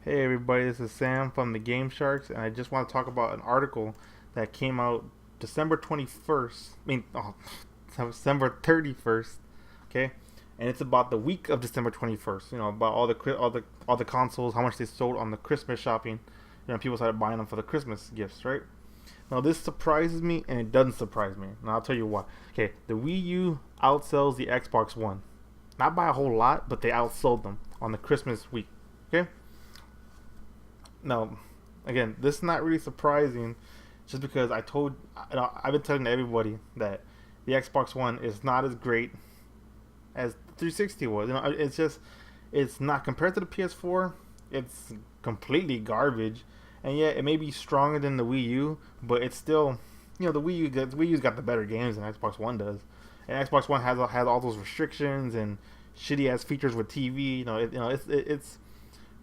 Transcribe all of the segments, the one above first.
Hey everybody, this is Sam from the Game Sharks, and I just want to talk about an article that came out December 21st. December 31st. Okay, and it's about the week of December 21st. About all the consoles, how much they sold on the Christmas shopping. People started buying them for the Christmas gifts, right? Now this surprises me, and it doesn't surprise me. Now I'll tell you why. Okay, the Wii U outsells the Xbox One, not by a whole lot, but they outsold them on the Christmas week. Okay. Now, again, this is not really surprising, just because I've been telling everybody that the Xbox One is not as great as the 360 was. It's not compared to the PS4. It's completely garbage, and yet it may be stronger than the Wii U, but it's still, the Wii U's got the better games than Xbox One does, and Xbox One has all those restrictions and shitty ass features with TV. It's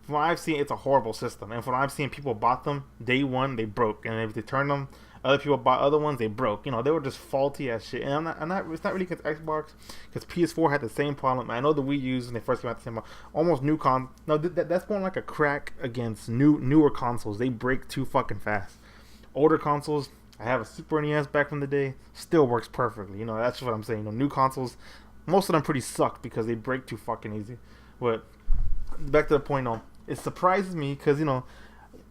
from what I've seen, it's a horrible system. And from what I've seen, people bought them day one, they broke, and if they turned them, other people bought other ones, they broke. They were just faulty as shit. And I'm not. It's not really because Xbox, because PS4 had the same problem. I know the Wii U's when they first came out, the same problem. Almost new con. No, that's more like a crack against newer consoles. They break too fucking fast. Older consoles, I have a Super NES back from the day, still works perfectly. That's what I'm saying. New consoles, most of them pretty suck because they break too fucking easy. But back to the point, though. It surprises me because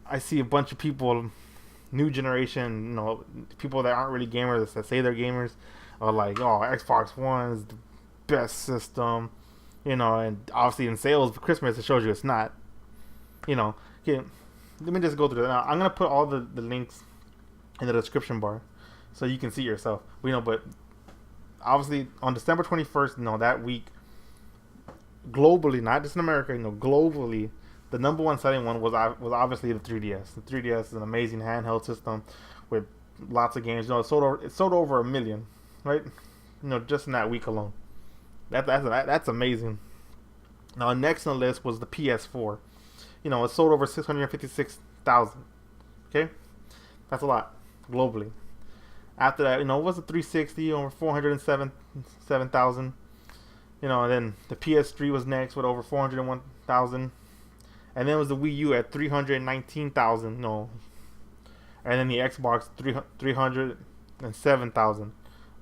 I see a bunch of people, new generation, people that aren't really gamers that say they're gamers, are like, oh, Xbox One is the best system, and obviously in sales for Christmas it shows you it's not. Okay, let me just go through that. Now, I'm gonna put all the links in the description bar so you can see yourself. But obviously on December 21st, that week, globally, not just in America, globally, the number one selling one was obviously the 3DS. The 3DS is an amazing handheld system with lots of games. It sold over 1 million, right? Just in that week alone. That's amazing. Now next on the list was the PS4. It sold over 656,000. Okay, that's a lot globally. After that, it was a 360 over 407,000. And then the PS3 was next with over 401,000. And then it was the Wii U at 319,000. No. And then the Xbox 307,000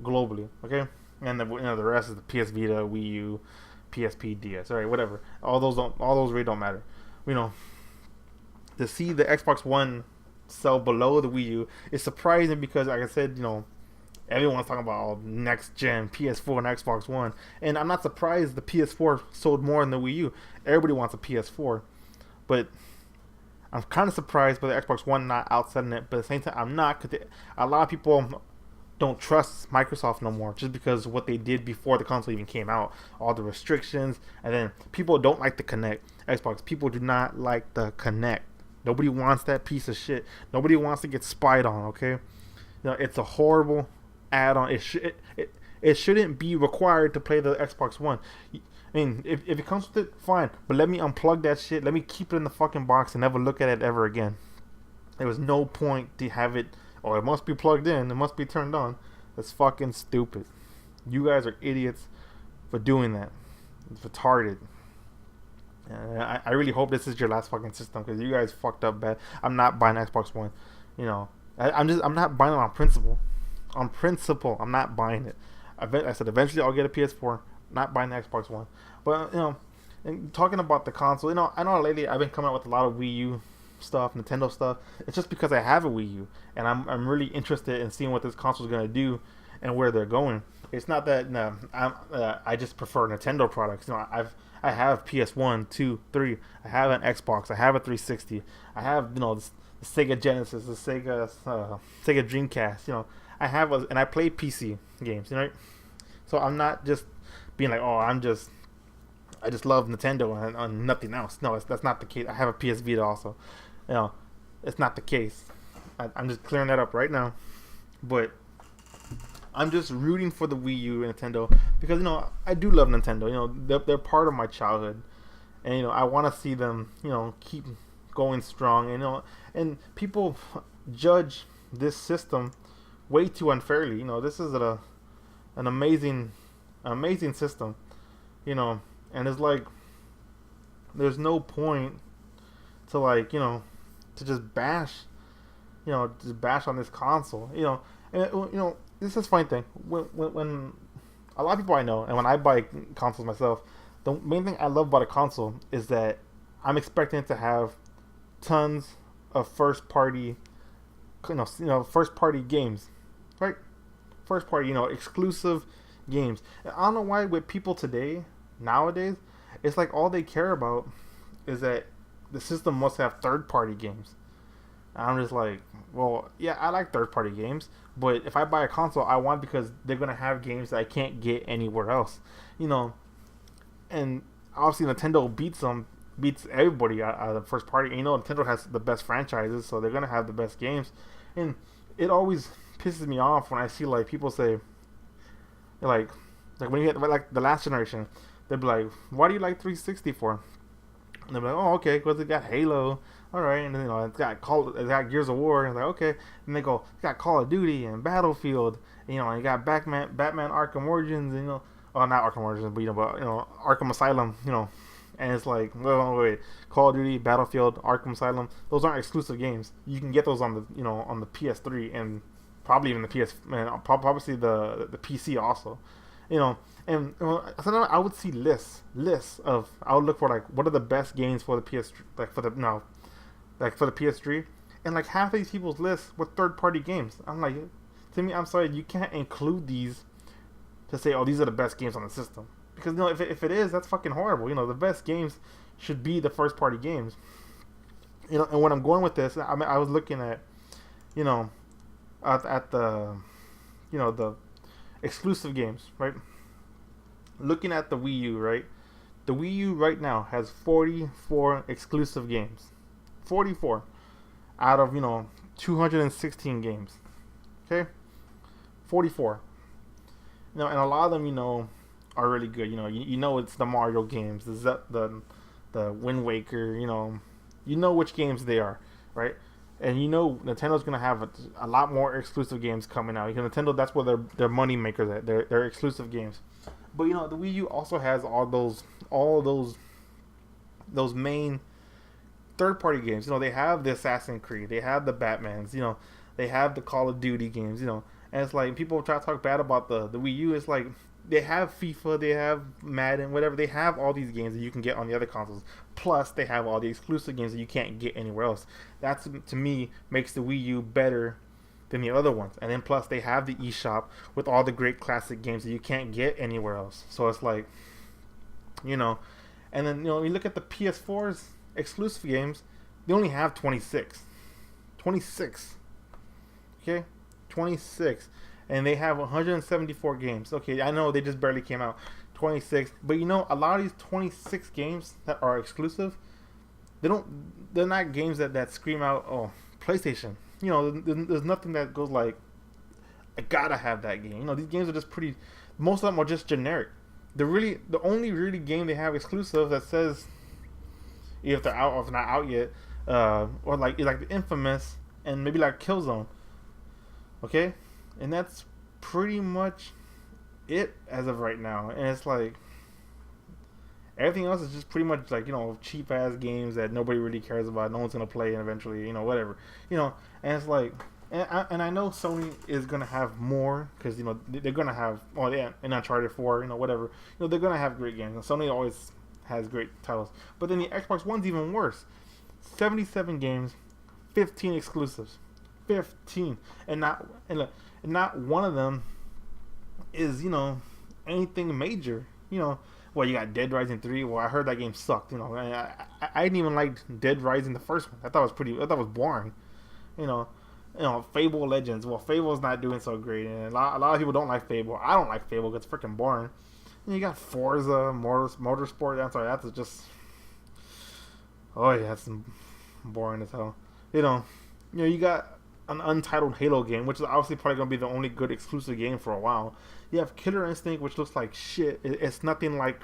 globally. Okay? And the rest is the PS Vita, Wii U, PSP, DS. Alright, whatever. All those really don't matter. To see the Xbox One sell below the Wii U is surprising because, like I said, everyone's talking about next gen PS4 and Xbox One, and I'm not surprised the PS4 sold more than the Wii U. Everybody wants a PS4, but I'm kind of surprised by the Xbox One not outselling it. But at the same time, I'm not, because a lot of people don't trust Microsoft no more just because of what they did before the console even came out, all the restrictions, and then people don't like the Kinect. Xbox people do not like the Kinect. Nobody wants that piece of shit. Nobody wants to get spied on. Okay, it's a horrible add-on. It shouldn't be required to play the Xbox One. I mean, if it comes with it, fine. But let me unplug that shit. Let me keep it in the fucking box and never look at it ever again. There was no point to have it. Or it must be plugged in. It must be turned on. That's fucking stupid. You guys are idiots for doing that. It's retarded. I really hope this is your last fucking system because you guys fucked up bad. I'm not buying Xbox One. I'm not buying it on principle. On principle, I'm not buying it. I said eventually I'll get a PS4. Not buying the Xbox One. But and talking about the console, I know lately I've been coming out with a lot of Wii U stuff, Nintendo stuff. It's just because I have a Wii U and I'm really interested in seeing what this console is gonna do and where they're going. It's not that I just prefer Nintendo products. I have PS1, 2, 3. I have an Xbox. I have a 360. I have the Sega Genesis, the Sega Dreamcast. I have and I play PC games. So I'm not just being like, I just love Nintendo and nothing else. No, that's not the case. I have a PS Vita also. It's not the case. I'm just clearing that up right now. But I'm just rooting for the Wii U and Nintendo because I do love Nintendo. They're part of my childhood, and I want to see them keep going strong. And people judge this system way too unfairly. This is an amazing system. And it's like there's no point to like to just bash just bash on this console. And this is a funny thing when a lot of people I know, and when I buy consoles myself, the main thing I love about a console is that I'm expecting it to have tons of first party, first party games, right? First party, exclusive games. And I don't know why with people today, nowadays, it's like all they care about is that the system must have third party games. And I'm just like, well, yeah, I like third party games, but if I buy a console, I want because they're gonna have games that I can't get anywhere else, And obviously, Nintendo beats everybody out of the first party. And, Nintendo has the best franchises, so they're gonna have the best games. And it always pisses me off when I see like people say, like when you get like the last generation, they'd be like, "Why do you like 360 for?" And they're like, "Oh, okay, because it got Halo, all right, and then it's got Gears of War." And like, okay, and they go, "It's got Call of Duty and Battlefield, and, you got Batman Arkham Origins, and oh, not Arkham Origins, but Arkham Asylum, And it's like, well, wait, Call of Duty, Battlefield, Arkham Asylum, those aren't exclusive games. You can get those on the on the PS3 and probably even the probably the PC also, And sometimes I would see lists of I would look for like what are the best games for the PS for the PS3, and like half of these people's lists were third party games. I'm like, to me, I'm sorry, you can't include these to say, oh, these are the best games on the system, because if it is, that's fucking horrible. The best games should be the first party games. And when I'm going with this, I was looking at at the the exclusive games, right? Looking at the Wii U, right? The Wii U right now has 44 exclusive games. 44 out of 216 games. Okay, 44. And a lot of them are really good. It's the Mario games, the Wind Waker. Which games they are, right? And Nintendo's gonna have a lot more exclusive games coming out. Nintendo, that's where their money makers at. Their exclusive games. But the Wii U also has all those main third party games. They have the Assassin's Creed, they have the Batmans, they have the Call of Duty games, and it's like people try to talk bad about the Wii U. It's like they have FIFA, they have Madden, whatever. They have all these games that you can get on the other consoles. Plus, they have all the exclusive games that you can't get anywhere else. That, to me, makes the Wii U better than the other ones. And then plus, they have the eShop with all the great classic games that you can't get anywhere else. So it's like, and then, when you look at the PS4's exclusive games, they only have 26. 26. Okay? 26. And they have 174 games. Okay, I know they just barely came out. 26. But a lot of these 26 games that are exclusive, they're not games that scream out, oh, PlayStation. There's nothing that goes like, I gotta have that game. These games are just pretty, most of them are just generic. The only really game they have exclusive that says, if they're out or if they're not out yet, or like the Infamous and maybe like Killzone. Okay? And that's pretty much it as of right now. And it's like, everything else is just pretty much like, cheap ass games that nobody really cares about. No one's going to play, and eventually, whatever. And it's like, and I know Sony is going to have more because, they're going to have, in Uncharted 4, whatever. They're going to have great games. And Sony always has great titles. But then the Xbox One's even worse. 77 games, 15 exclusives. 15. And not one of them is, anything major. Well, you got Dead Rising 3. Well, I heard that game sucked. I didn't even like Dead Rising the first one. I thought it was boring. Fable Legends. Well, Fable's not doing so great, and a lot of people don't like Fable. I don't like Fable because it's freaking boring. And you got Forza Motorsport. I'm sorry, that's just, oh yeah, that's boring as hell. You got an untitled Halo game, which is obviously probably going to be the only good exclusive game for a while. You have Killer Instinct, which looks like shit. It's nothing like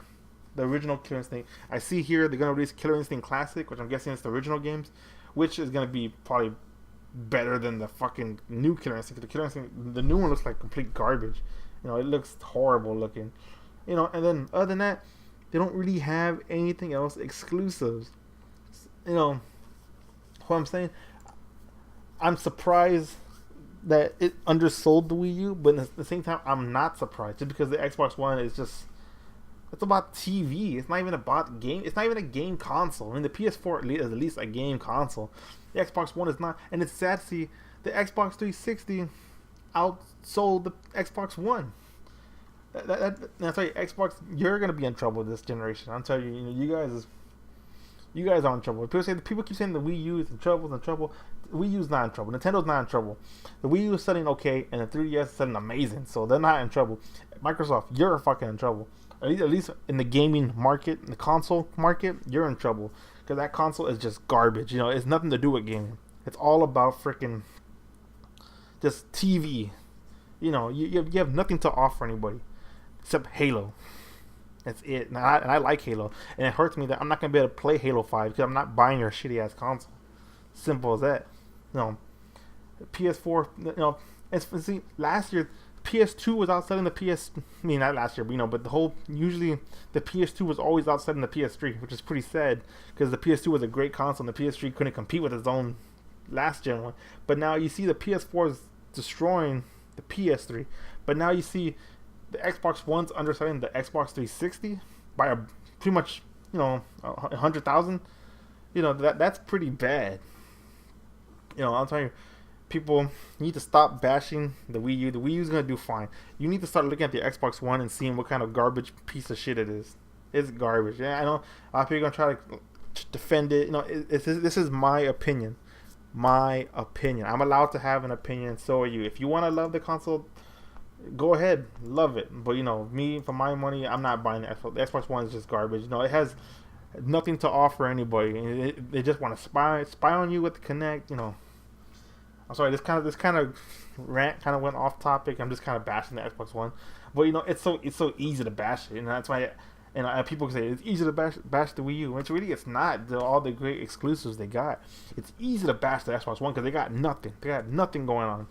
the original Killer Instinct. I see here they're going to release Killer Instinct Classic, which I'm guessing is the original games, which is going to be probably better than the fucking new Killer Instinct. The new one looks like complete garbage. It looks horrible looking. And then other than that, they don't really have anything else exclusives. what I'm saying, I'm surprised that it undersold the Wii U, but at the same time, I'm not surprised just because the Xbox One is just, it's about TV. It's not even about game. It's not even a game console. I mean, the PS4 is at least a game console. The Xbox One is not, and it's sad to see the Xbox 360 outsold the Xbox One. I tell you, Xbox, you're gonna be in trouble this generation. I'm telling you, you guys are in trouble. People keep saying the Wii U is in trouble. The Wii U is not in trouble. Nintendo's not in trouble. The Wii U is selling okay, and the 3DS is selling amazing. So they're not in trouble. Microsoft, you're fucking in trouble. At least in the gaming market, in the console market, you're in trouble because that console is just garbage. You know, it's nothing to do with gaming. It's all about freaking just TV. You know, you have nothing to offer anybody except Halo. That's it. And I like Halo. And it hurts me that I'm not going to be able to play Halo 5 because I'm not buying your shitty ass console. Simple as that. You know, PS4, you know, see, last year, PS2 was outselling the PS. I mean, not last year, but you know, but usually the PS2 was always outselling the PS3, which is pretty sad because the PS2 was a great console and the PS3 couldn't compete with its own last gen one. But now you see the PS4 is destroying the PS3. But now you see the Xbox One's underselling the Xbox 360 by pretty much, you know, 100,000. You know, that's pretty bad. You know, I'm telling you, people need to stop bashing the Wii U. The Wii U is gonna do fine. You need to start looking at the Xbox One and seeing what kind of garbage piece of shit it is. It's garbage. Yeah, I know a lot of people are gonna try to defend it. You know, this is my opinion. My opinion. I'm allowed to have an opinion. So are you. If you want to love the console, go ahead, love it. But you know, me, for my money, I'm not buying the Xbox. The Xbox One is just garbage. You know, it has nothing to offer anybody. They just want to spy on you with the Kinect. You know, I'm sorry. This kind of rant kind of went off topic. I'm just kind of bashing the Xbox One, but you know, it's so easy to bash it, and that's why. And people say it's easy to bash the Wii U, which really it's not. All the great exclusives they got, it's easy to bash the Xbox One because they got nothing. They got nothing going on.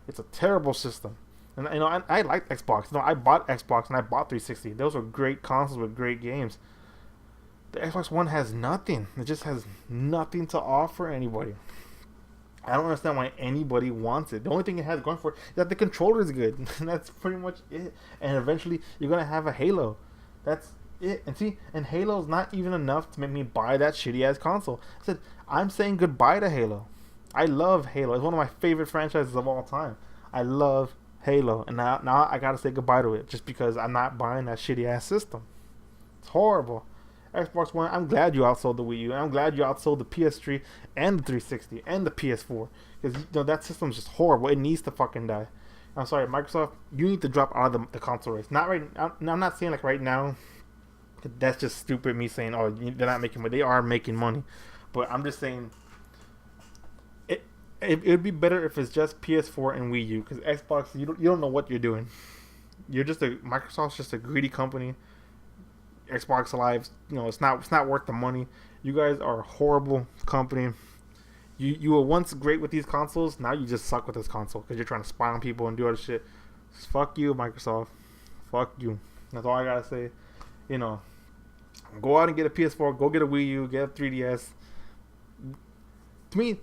It's a terrible system. And you know, I like Xbox. You know, I bought Xbox and I bought 360. Those were great consoles with great games. The Xbox One has nothing. It just has nothing to offer anybody. I don't understand why anybody wants it. The only thing it has going for it is that the controller is good. And that's pretty much it. And eventually, you're gonna have a Halo. That's it. And see, and Halo's not even enough to make me buy that shitty ass console. I said, I'm saying goodbye to Halo. I love Halo. It's one of my favorite franchises of all time. I love Halo, and now I gotta say goodbye to it just because I'm not buying that shitty ass system. It's horrible. Xbox One, I'm glad you outsold the Wii U, and I'm glad you outsold the PS3 and the 360 and the PS4 because you know that system's just horrible. It needs to fucking die. I'm sorry, Microsoft, you need to drop out of the console race. Not right. I'm not saying like right now. That's just stupid. Me saying, oh, they're not making money. They are making money, but I'm just saying. It would be better if it's just PS4 and Wii U because Xbox, you don't know what you're doing. Microsoft's just a greedy company. Xbox Live, you know, it's not worth the money. You guys are a horrible company. You were once great with these consoles. Now you just suck with this console because you're trying to spy on people and do other shit. Just fuck you, Microsoft. Fuck you. That's all I gotta say. You know, go out and get a PS4. Go get a Wii U. Get a 3DS. To me,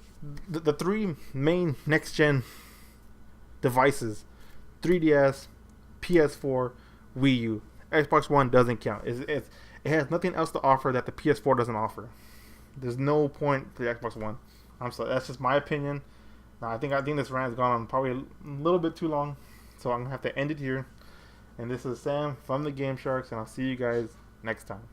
the three main next gen devices: 3DS, PS4, Wii U. Xbox One doesn't count. It has nothing else to offer that the PS4 doesn't offer. There's no point to the Xbox One. I'm sorry, that's just my opinion. Now, I think this rant has gone on probably a little bit too long, so I'm gonna have to end it here. And this is Sam from the Game Sharks, and I'll see you guys next time.